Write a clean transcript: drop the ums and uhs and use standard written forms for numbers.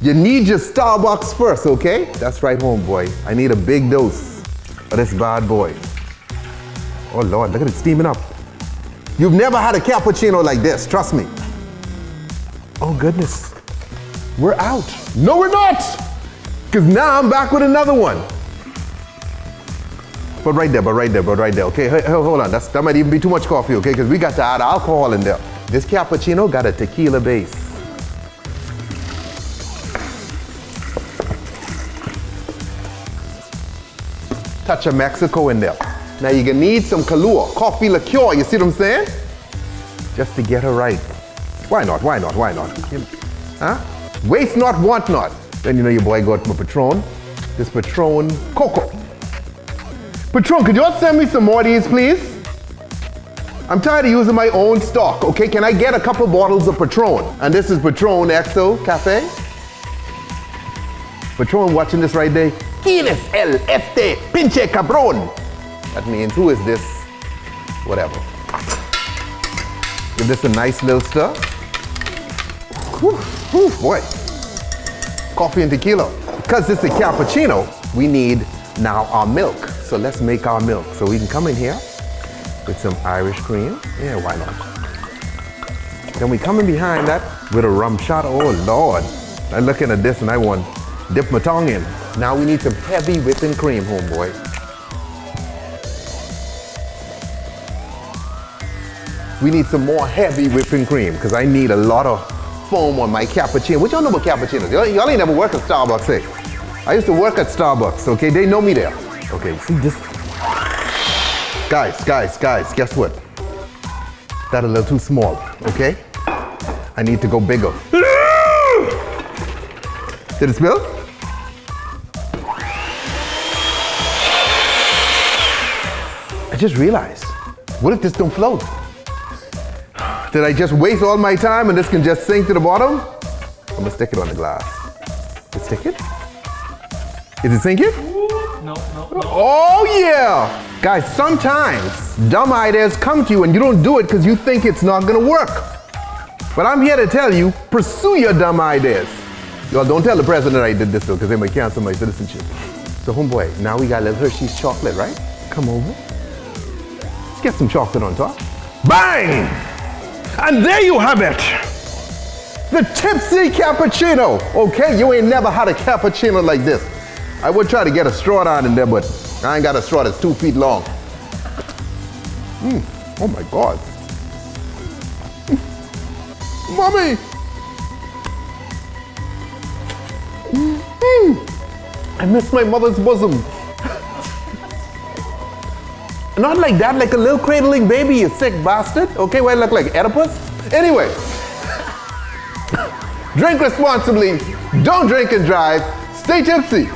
You need your Starbucks first, okay? That's right, homeboy. I need a big dose of this bad boy. Oh Lord, look at it steaming up. You've never had a cappuccino like this, trust me. Oh goodness, we're out. No, we're not, because now I'm back with another one. But right there, okay? Hey, hold on, that might even be too much coffee, okay? Because we got to add alcohol in there. This cappuccino got a tequila base. Touch of Mexico in there. Now you're gonna need some Kahlua, coffee liqueur, you see what I'm saying? Just to get her right. Why not? Huh? Waste not, want not. Then you know your boy got my Patron. This Patron Cocoa. Patron, could you all send me some more of these, please? I'm tired of using my own stock, okay? Can I get a couple bottles of Patron? And this is Patron XO Cafe. Patron watching this right there. ¿Quién es el este pinche cabrón? That means, who is this? Whatever. Give this a nice little stir. Whew, whew, boy. Coffee and tequila. Because it's a cappuccino, we need now our milk. So let's make our milk. So we can come in here with some Irish cream. Yeah, why not? Then we come in behind that with a rum shot. Oh Lord. I'm looking at this and I want to dip my tongue in. Now we need some heavy whipping cream, homeboy. We need some more heavy whipping cream because I need a lot of foam on my cappuccino. What y'all know about cappuccinos? Y'all ain't never worked at Starbucks, eh? I used to work at Starbucks, okay? They know me there. Okay, see this? Guys, guess what? That a little too small, okay? I need to go bigger. Did it spill? I just realized, what if this don't float? Did I just waste all my time and this can just sink to the bottom? I'm gonna stick it on the glass. Is it sticking? Is it sinking? No. Oh yeah! Guys, sometimes dumb ideas come to you and you don't do it because you think it's not gonna work. But I'm here to tell you, pursue your dumb ideas. Y'all don't tell the president I did this though, because they might cancel my citizenship. So homeboy, now we got a little Hershey's chocolate, right? Come over. Let's get some chocolate on top. Bang! And there you have it. The Tipsy Cappuccino. Okay, you ain't never had a cappuccino like this. I would try to get a straw down in there, but I ain't got a straw that's 2 feet long. Oh my God. Mommy. I miss my mother's bosom. Not like that, like a little cradling baby, you sick bastard. Okay, why I look like Oedipus? Anyway, drink responsibly, don't drink and drive, stay tipsy.